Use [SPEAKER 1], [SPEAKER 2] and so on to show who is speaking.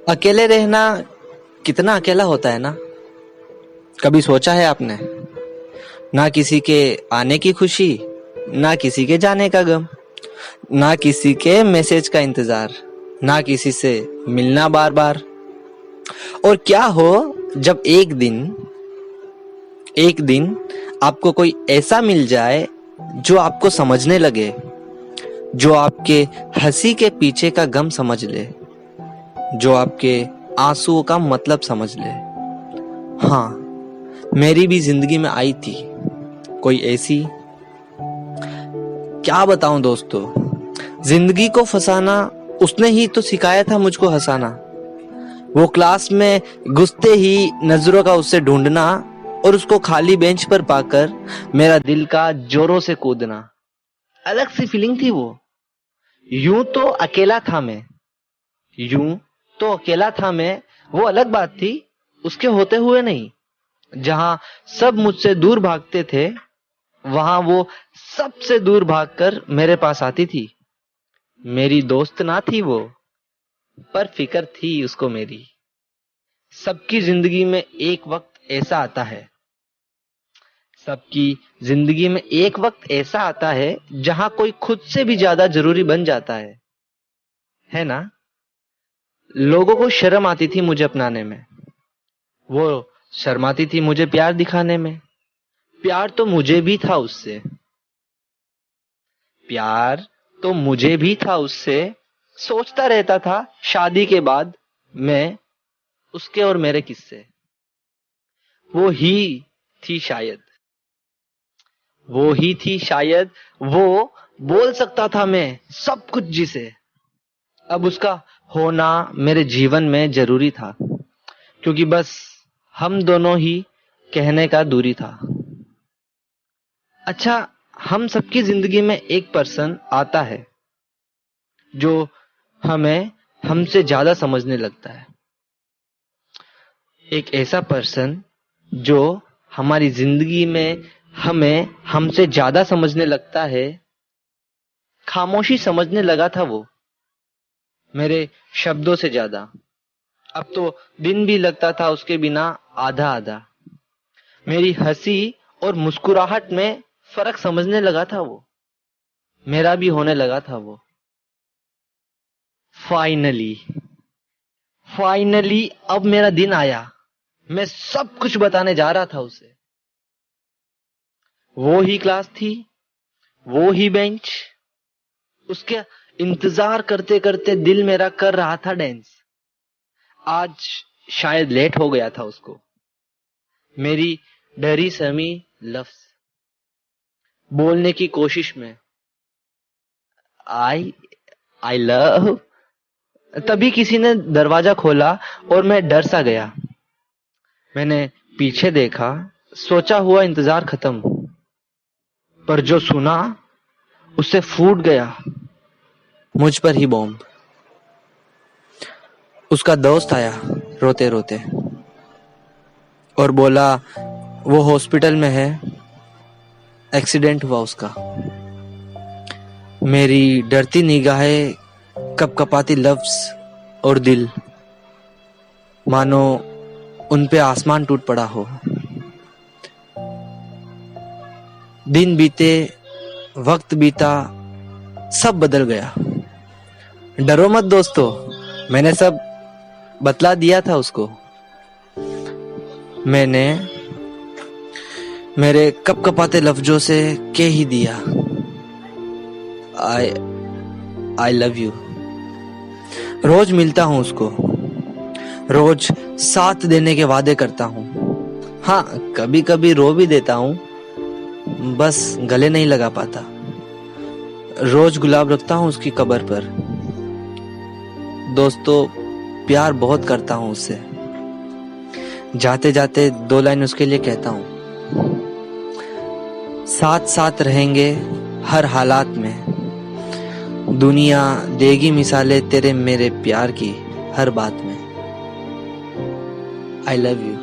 [SPEAKER 1] अकेले रहना कितना अकेला होता है ना। कभी सोचा है आपने? ना किसी के आने की खुशी, ना किसी के जाने का गम, ना किसी के मैसेज का इंतजार, ना किसी से मिलना बार बार। और क्या हो जब एक दिन आपको कोई ऐसा मिल जाए जो आपको समझने लगे, जो आपके हंसी के पीछे का गम समझ ले, जो आपके आंसुओं का मतलब समझ ले। हाँ, मेरी भी जिंदगी में आई थी कोई ऐसी। क्या बताऊं दोस्तों, जिंदगी को फंसाना उसने ही तो सिखाया था मुझको हंसाना। वो क्लास में घुसते ही नजरों का उससे ढूंढना और उसको खाली बेंच पर पाकर मेरा दिल का जोरों से कूदना। अलग सी फीलिंग थी वो। यूं तो अकेला था मैं, यूं तो अकेला था मैं, वो अलग बात थी, उसके होते हुए नहीं। जहां सब मुझसे दूर भागते थे, वहां वो सबसे दूर भागकर मेरे पास आती थी। मेरी दोस्त ना थी वो, पर फिक्र थी उसको मेरी। सबकी जिंदगी में एक वक्त ऐसा आता है, सबकी जिंदगी में एक वक्त ऐसा आता है जहां कोई खुद से भी ज्यादा जरूरी बन जाता है ना। लोगों को शर्म आती थी मुझे अपनाने में, वो शर्माती थी मुझे प्यार दिखाने में। प्यार तो मुझे भी था उससे, प्यार तो मुझे भी था उससे। सोचता रहता था शादी के बाद मैं उसके और मेरे किस्से। वो ही थी शायद, वो ही थी शायद, वो बोल सकता था मैं सब कुछ जिसे। अब उसका होना मेरे जीवन में जरूरी था, क्योंकि बस हम दोनों ही कहने का दूरी था। अच्छा, हम सबकी जिंदगी में एक पर्सन आता है जो हमें हमसे ज्यादा समझने लगता है। एक ऐसा पर्सन जो हमारी जिंदगी में हमें हमसे ज्यादा समझने लगता है। खामोशी समझने लगा था वो, मेरे शब्दों से ज्यादा। अब तो दिन भी लगता था उसके बिना आधा आधा। मेरी हंसी और मुस्कुराहट में फर्क समझने लगा था वो, मेरा भी होने लगा था वो। फाइनली, फाइनली अब मेरा दिन आया। मैं सब कुछ बताने जा रहा था उसे। वो ही क्लास थी, वो ही बेंच, उसके इंतजार करते करते दिल मेरा कर रहा था डांस। आज शायद लेट हो गया था उसको। मेरी डरी सहमी लफ्ज बोलने की कोशिश में, आई आई लव, तभी किसी ने दरवाजा खोला और मैं डर सा गया। मैंने पीछे देखा, सोचा हुआ इंतजार खत्म, पर जो सुना उससे फूट गया मुझ पर ही बॉम्ब। उसका दोस्त आया रोते रोते और बोला वो हॉस्पिटल में है, एक्सीडेंट हुआ उसका। मेरी डरती निगाहें, कपकपाती लफ्ज और दिल, मानो उन पे आसमान टूट पड़ा हो। दिन बीते, वक्त बीता, सब बदल गया। डरो मत दोस्तों, मैंने सब बतला दिया था उसको। मैंने मेरे कपकपाते लफ्जों से कह ही दिया, आई आई लव यू। रोज मिलता हूं उसको, रोज साथ देने के वादे करता हूं। हाँ, कभी कभी रो भी देता हूं, बस गले नहीं लगा पाता। रोज गुलाब रखता हूं उसकी कब्र पर। दोस्तों, प्यार बहुत करता हूं उससे। जाते जाते 2 लाइन उसके लिए कहता हूं, साथ साथ रहेंगे हर हालात में, दुनिया देगी मिसालें तेरे मेरे प्यार की हर बात में। I love you.